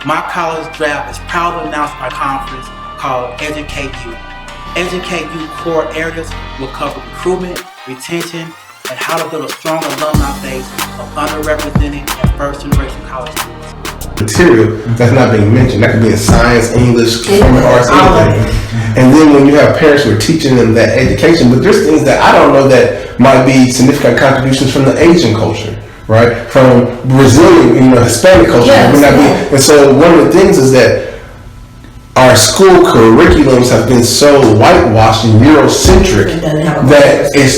MyCollegeDraft is proud to announce our conference called Educate You. Educate You core areas will cover recruitment, retention, and how to build a strong alumni base of underrepresented and first-generation college students. Material that's not being mentioned. That could be in science, English, performing arts, anything. And then when you have parents who are teaching them that education, but there's things that I don't know that might be significant contributions from the Asian culture, right? From Brazilian, Hispanic culture. Yes, And so one of the things is that our school curriculums have been so whitewashed and Eurocentric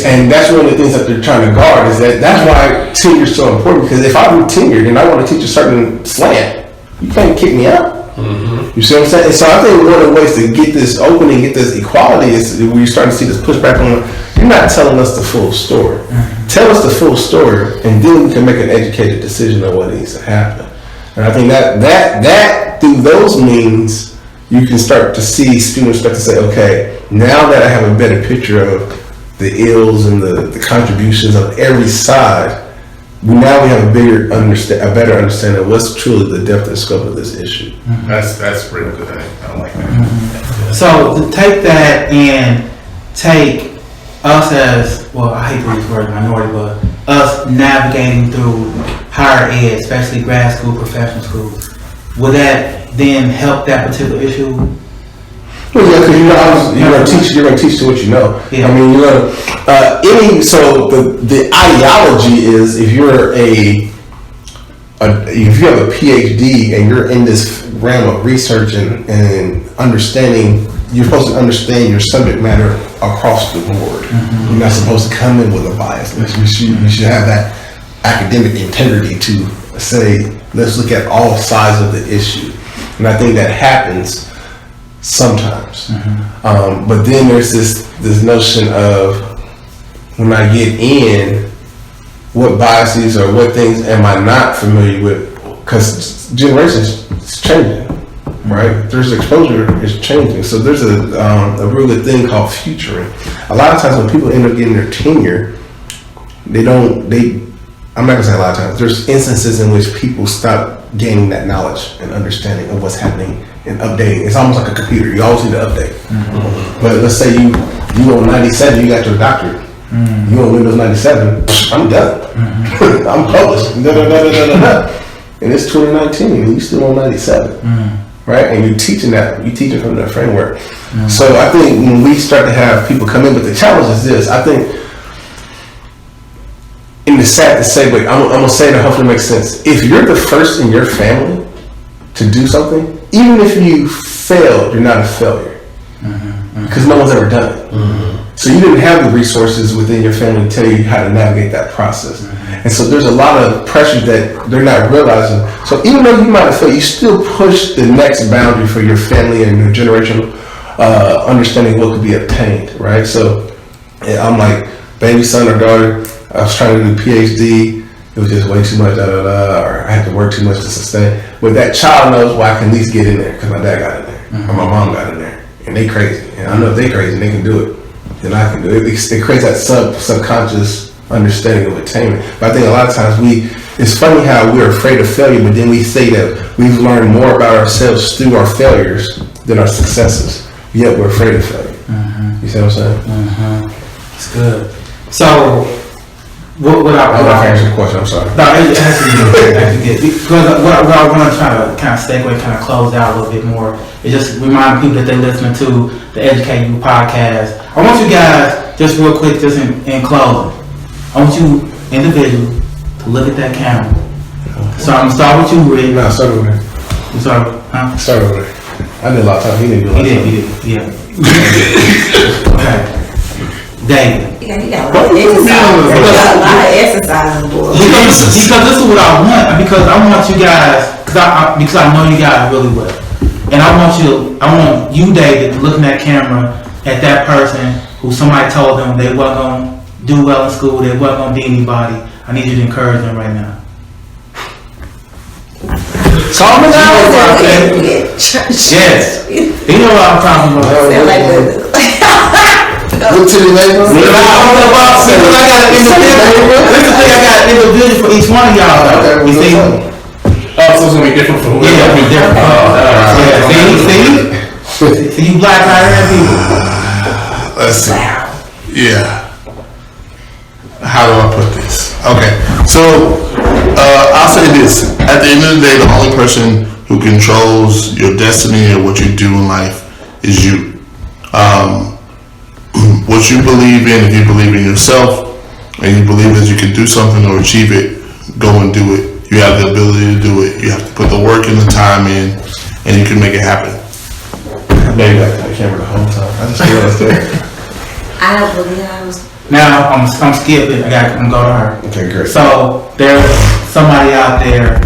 and that's one of the things that they're trying to guard is that's why tenure is so important, because if I'm tenured and I want to teach a certain slant, you can't kick me out. Mm-hmm. You see what I'm saying? And so I think one of the ways to get this opening, get this equality is when you're starting to see this pushback on, you're not telling us the full story. Mm-hmm. Tell us the full story and then we can make an educated decision on what needs to happen. And I think that through those means, you can start to see students start to say, okay, now that I have a better picture of the ills and the contributions of every side, now we have a better understanding of what's truly the depth and scope of this issue. Mm-hmm. That's pretty good. I like that. Mm-hmm. So to take that and take us as, well, I hate to use the word minority, but us navigating through higher ed, especially grad school, professional schools, would that then help that particular issue? Well, yeah, because you're going to teach to what you know. Yeah. I mean, you're going to, so the ideology is if you have a PhD and you're in this realm of research and understanding, you're supposed to understand your subject matter across the board. Mm-hmm. You're not supposed to come in with a bias. You should have that academic integrity to say, let's look at all sides of the issue. And I think that happens sometimes. Mm-hmm. But then there's this notion of when I get in, what biases or what things am I not familiar with? Because generations is changing, right? There's exposure is changing. So there's a real good thing called futuring. A lot of times when people end up getting their tenure, I'm not gonna say a lot of times, there's instances in which people stop gaining that knowledge and understanding of what's happening and updating. It's almost like a computer. You always need to update. Mm-hmm. But let's say you on 97, you got your doctorate. Mm-hmm. You on Windows 97, I'm done. Mm-hmm. I'm published. And it's 2019 and you still on 97. Mm-hmm. Right? And you're teaching from that framework. Mm-hmm. So I think when we start to have people come in, but the challenge is this, I think, and it's sad to say, but I'm going to say it and hopefully it makes sense. If you're the first in your family to do something, even if you failed, you're not a failure. Because no one's ever done it. Mm-hmm. So you didn't have the resources within your family to tell you how to navigate that process. Mm-hmm. And so there's a lot of pressure that they're not realizing. So even though you might have failed, you still push the next boundary for your family and your generational understanding what could be obtained, right? So I'm like, baby son or daughter, I was trying to do PhD, it was just way too much, or I had to work too much to sustain. But that child knows, well, I can at least get in there because my dad got in there, or my mom got in there, and they crazy. And I know if they crazy and they can do it, then I can do it. It creates that subconscious understanding of attainment. But I think a lot of times it's funny how we're afraid of failure, but then we say that we've learned more about ourselves through our failures than our successes, yet we're afraid of failure. Mm-hmm. You see what I'm saying? Mm-hmm. It's good. So, what I answer the question, I'm sorry. No, it has to be good. Because what I want to try to kind of segue, kind of close out a little bit more, is just remind people that they're listening to the Educate You podcast. I want you guys, just real quick, just in closing, I want you individually to look at that camera. So I'm going to start with you, Rick. No, start over there. You start, huh? Start over there. I did a lot of time. He didn't do a lot of time. He did, yeah. Okay. David. Yeah, he got a lot of exercise, boy. Because this is what I want. Because I want you guys, because I know you guys really well, and I want you, David, to look in that camera at that person who somebody told them they wasn't gonna do well in school, they wasn't gonna be anybody. I need you to encourage them right now. Calm it down, yes. You know what I'm talking about. Look to the neighbor. I got an individual for each one of y'all. You see? Oh, so it's gonna be different for Yeah, it'll be different. See, you black Iran people. Let's see. Yeah. How do I put this? Okay, so I'll say this. At the end of the day, the only person who controls your destiny or what you do in life is you. What you believe in, if you believe in yourself and you believe that you can do something or achieve it, go and do it. You have the ability to do it. You have to put the work and the time in, and you can make it happen. Maybe back to the camera the whole time. I just realized that. I don't believe I was. Now I'm skipping. I'm going to her. Okay, great. So there's somebody out there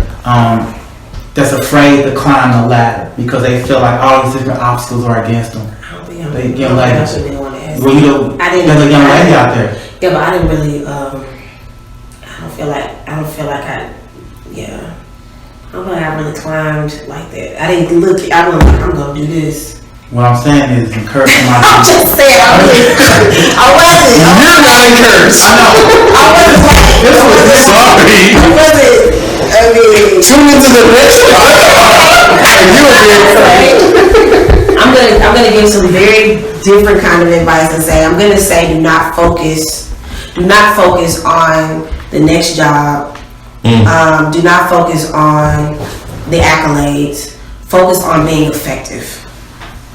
that's afraid to climb the ladder because they feel like all these different obstacles are against them. They young lady. Well, you know, there's a young lady out there. Yeah, but I didn't really. I don't feel like I. Yeah. I don't feel like I really climbed like that. I didn't look. I wasn't like, I'm gonna do this. What I'm saying is encourage somebody. I'm just saying. I wasn't. You're not encouraged. I wasn't. This was sorry. I wasn't. I mean. Tune into the next part. You will be encouraged. I'm gonna give some very different kind of advice and say I'm gonna say do not focus on the next job. Do not focus on the accolades. Focus on being effective.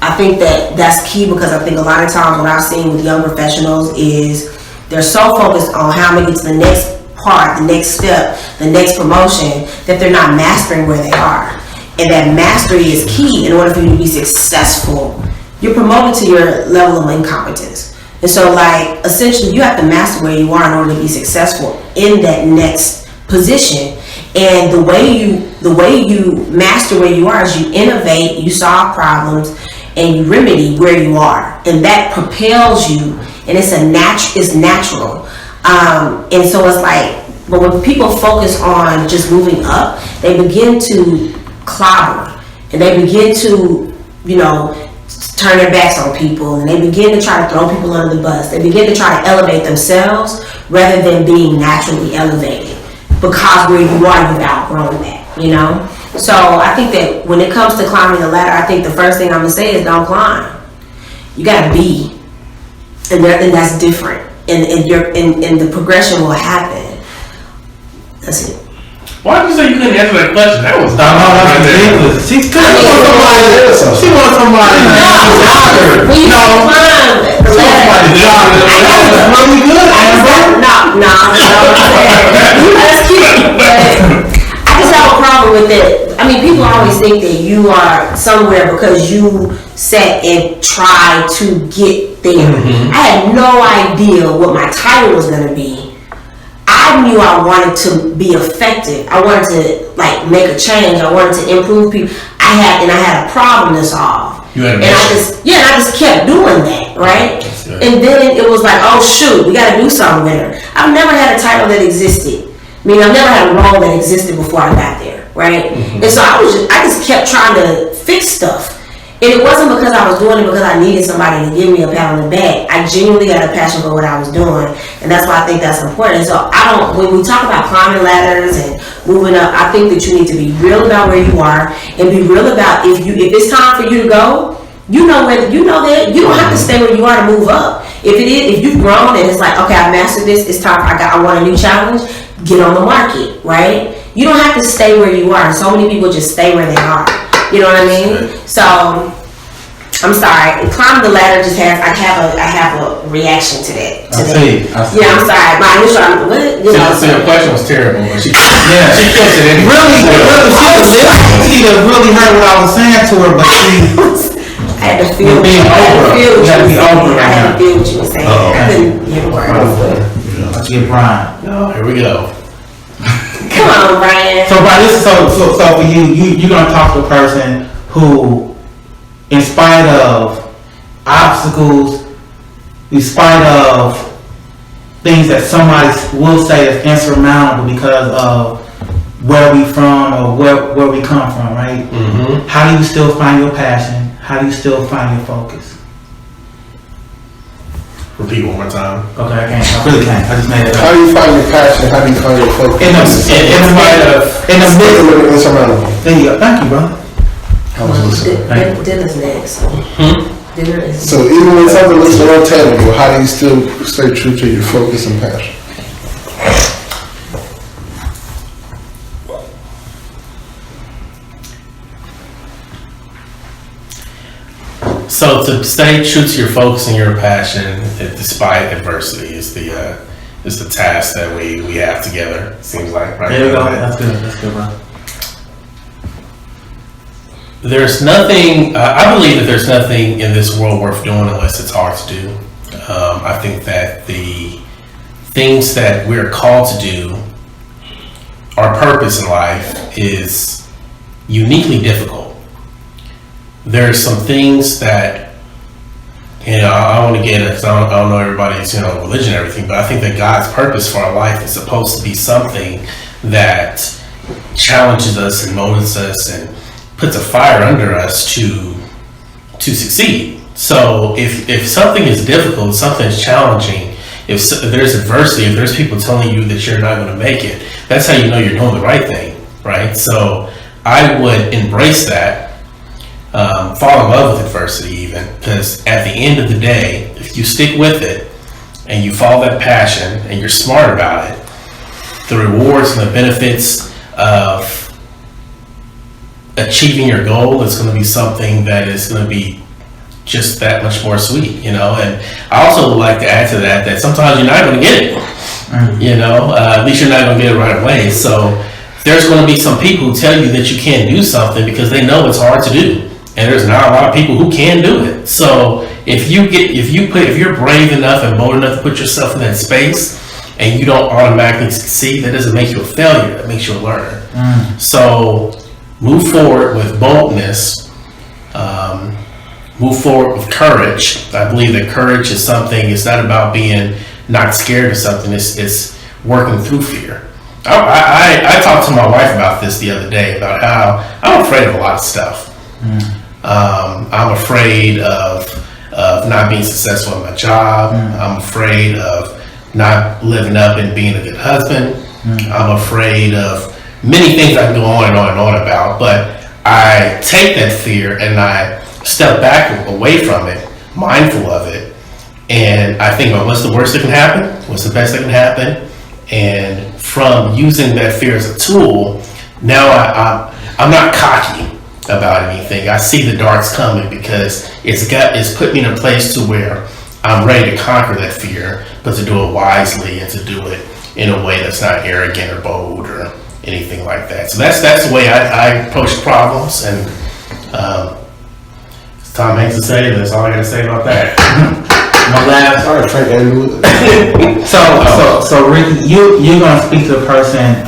I think that's key because I think a lot of times what I've seen with young professionals is they're so focused on how to get to the next part, the next step, the next promotion that they're not mastering where they are. And that mastery is key in order for you to be successful. You're promoted to your level of incompetence. And so like essentially you have to master where you are in order to be successful in that next position. And the way you master where you are is you innovate, you solve problems, and you remedy where you are. And that propels you, and it's natural. And so it's like, but when people focus on just moving up, they begin to clobber, and they begin to, turn their backs on people, and they begin to try to throw people under the bus. They begin to try to elevate themselves rather than being naturally elevated because where you are, you've outgrown that, So I think that when it comes to climbing the ladder, I think the first thing I'm gonna say is don't climb. You gotta be, and that's different, and the progression will happen. That's it. Why did you say you couldn't answer that question? That was That's ridiculous. She wants somebody. When you climb the ladder, Really good, Amber. That's cute, but I just have a problem with it. I mean, people always think that you are somewhere because you sat and tried to get there. I had no idea what my title was going to be. I knew I wanted to be effective. I wanted to make a change. I wanted to improve people. I had a problem to solve. I just kept doing that, right? And then it was like, oh shoot, we got to do something with her. I've never had a title that existed. I mean, I've never had a role that existed before I got there, right? And so I just kept trying to fix stuff. And it wasn't because I was doing it because I needed somebody to give me a pat on the back. I genuinely got a passion for what I was doing, and that's why I think that's important. So when we talk about climbing ladders and moving up, I think that you need to be real about where you are and be real about if it's time for you to go. You know that you don't have to stay where you are to move up. If you've grown and it's like, okay, I mastered this, it's time. I want a new challenge. Get on the market, right? You don't have to stay where you are. So many people just stay where they are. You know what I mean? So I'm sorry. Climbing the ladder just has. I have a reaction to that. I see. Yeah, I'm sorry. My initial. So your question was terrible, but she killed it anyway. She really heard what I was saying to her, but she. I had to feel what you were saying. I couldn't hear words. Let's get Brian. Here we go. Come on, Brian. So Brian, so for you're gonna talk to a person who, in spite of obstacles, in spite of things that somebody will say is insurmountable because of where we from or where we come from, right? Mm-hmm. How do you still find your passion? How do you still find your focus? Repeat one more time. Okay, I can't. I really can't. I just made it How up. do you find your passion? How do you find your focus? In the midst. Insurmountable. There you go. Thank you, brother. I was listening. Dinner's next. Dinner is So even when something looks untenable, how do you still stay true to your focus and passion? So to stay true to your focus and your passion, despite adversity, is the task that we have together. It seems like right. There you go. That's good. That's good, bro. There's nothing. I believe that there's nothing in this world worth doing unless it's hard to do. I think that the things that we're called to do, our purpose in life, is uniquely difficult. There's some things that, I don't want to get it because I don't know everybody's, religion and everything, but I think that God's purpose for our life is supposed to be something that challenges us and motivates us and puts a fire under us to succeed. So if something is difficult, something is challenging, if there's adversity, if there's people telling you that you're not going to make it, that's how you know you're doing the right thing, right? So I would embrace that. Fall in love with adversity even, because at the end of the day, if you stick with it and you follow that passion and you're smart about it, the rewards and the benefits of achieving your goal is going to be something that is going to be just that much more sweet, And I also would like to add to that sometimes you're not going to get it, at least you're not going to get it right away. So there's going to be some people who tell you that you can't do something because they know it's hard to do. And there's not a lot of people who can do it. So if you're brave enough and bold enough to put yourself in that space and you don't automatically succeed, that doesn't make you a failure. That makes you a learner. So move forward with boldness. Move forward with courage. I believe that courage is something. It's not about being not scared of something. It's working through fear. I talked to my wife about this the other day about how I'm afraid of a lot of stuff. I'm afraid of not being successful in my job. I'm afraid of not living up and being a good husband. I'm afraid of many things I can go on and on and on about, but I take that fear and I step back away from it, mindful of it, and I think, well, what's the worst that can happen? What's the best that can happen? And from using that fear as a tool, now I'm not cocky about anything. I see the darks coming because it's put me in a place to where I'm ready to conquer that fear, but to do it wisely and to do it in a way that's not arrogant or bold or anything like that. So that's the way I approach problems, and as Tom Hanks would say, that's all I got to say about that. My last. All right, Frank Andrew. So Ricky, you're gonna speak to a person,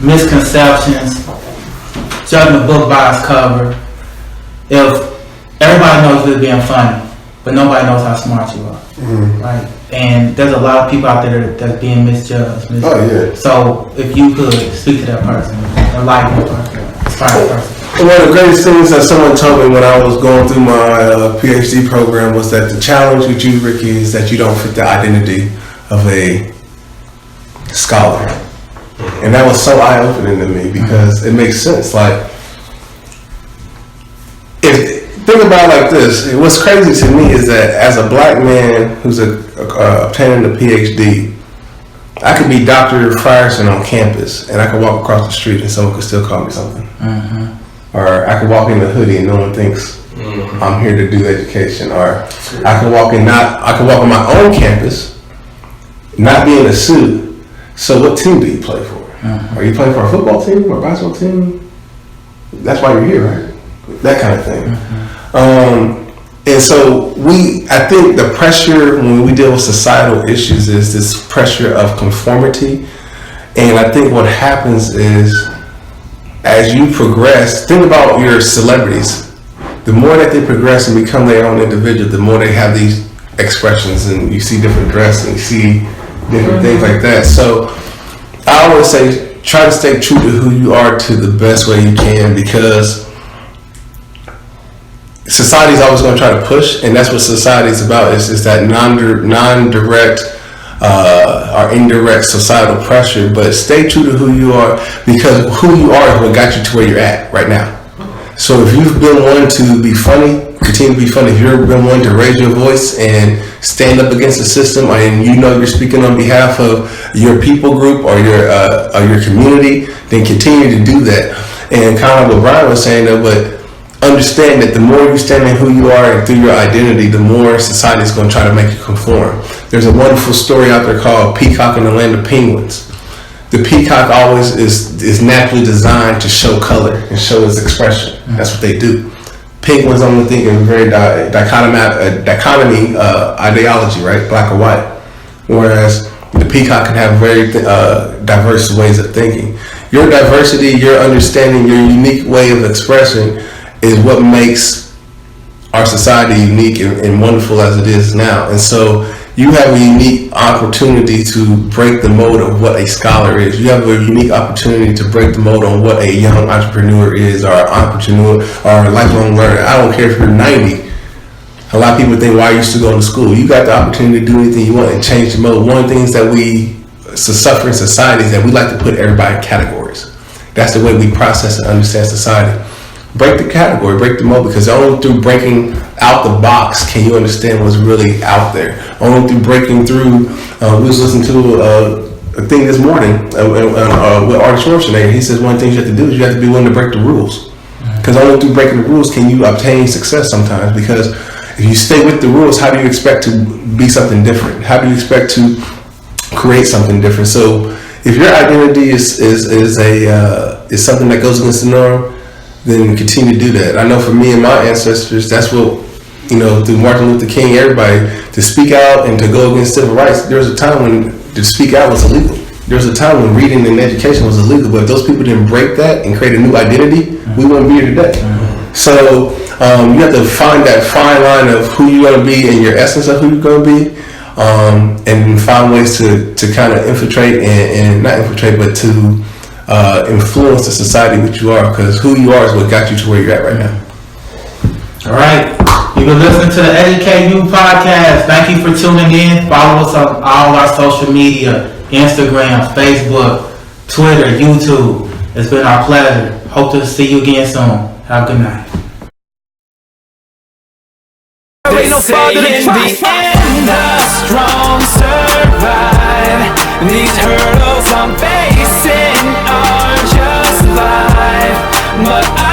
misconceptions, judging the book by its cover. If everybody knows you're being funny, but nobody knows how smart you are, right? And there's a lot of people out there that's being misjudged. Oh yeah. So if you could speak to that person, enlighten that person, inspire that person. One of the greatest things that someone told me when I was going through my PhD program was that the challenge with you, Ricky, is that you don't fit the identity of a scholar. And that was so eye-opening to me because it makes sense. Like, think about it like this. What's crazy to me is that as a black man who's obtaining a PhD, I could be Dr. Frierson on campus and I could walk across the street and someone could still call me something. Or I could walk in a hoodie and no one thinks I'm here to do education. Or I could walk on my own campus, not be in a suit. So what team do you play for? Are you playing for a football team or a basketball team? That's why you're here, right? That kind of thing. And so I think the pressure when we deal with societal issues is this pressure of conformity. And I think what happens is, as you progress, think about your celebrities. The more that they progress and become their own individual, the more they have these expressions, and you see different dress and you see different things like that. So I always say, try to stay true to who you are to the best way you can, because society's always going to try to push, and that's what society's about. Is that non-direct or indirect societal pressure. But stay true to who you are, because who you are is what got you to where you're at right now. So if you've been one to be funny, continue to be funny. If you've been one to raise your voice and stand up against the system, and you know you're speaking on behalf of your people group or your community, then continue to do that. And kind of what Brian was saying, though, but understand that the more you stand in who you are and through your identity, the more society is going to try to make you conform. There's a wonderful story out there called Peacock in the Land of Penguins. The peacock always is naturally designed to show color and show its expression. That's what they do. Penguins only think in very dichotomy ideology, right? Black or white. Whereas the peacock can have very diverse ways of thinking. Your diversity, your understanding, your unique way of expressing is what makes our society unique and wonderful as it is now. And so you have a unique opportunity to break the mold of what a scholar is. You have a unique opportunity to break the mold on what a young entrepreneur is, or an entrepreneur, or a lifelong learner. I don't care if you're 90. A lot of people think, why I used to go to school. You got the opportunity to do anything you want and change the mold. One of the things that we suffer in society is that we like to put everybody in categories. That's the way we process and understand society. Break the category, break the mold, because only through breaking out the box can you understand what's really out there. Only through breaking through, we was listening to a thing this morning with Artie Schwarzenegger. He says one of the things you have to do is you have to be willing to break the rules. Because only through breaking the rules can you obtain success sometimes. Because if you stay with the rules, how do you expect to be something different? How do you expect to create something different? So if your identity is something that goes against the norm, then continue to do that. I know for me and my ancestors, that's what, through Martin Luther King, everybody, to speak out and to go against civil rights. There was a time when to speak out was illegal. There was a time when reading and education was illegal, but if those people didn't break that and create a new identity, we wouldn't be here today. So you have to find that fine line of who you're going to be and your essence of who you're going to be, and find ways to kind of infiltrate and not infiltrate, but to influence the society which you are, because who you are is what got you to where you're at right now. All right. You've been listening to the Educate You podcast. Thank you for tuning in. Follow us on all our social media, Instagram, Facebook, Twitter, YouTube. It's been our pleasure. Hope to see you again soon. Have a good night. They say in the end the strong survive. These hurdles I'm facing are just life, but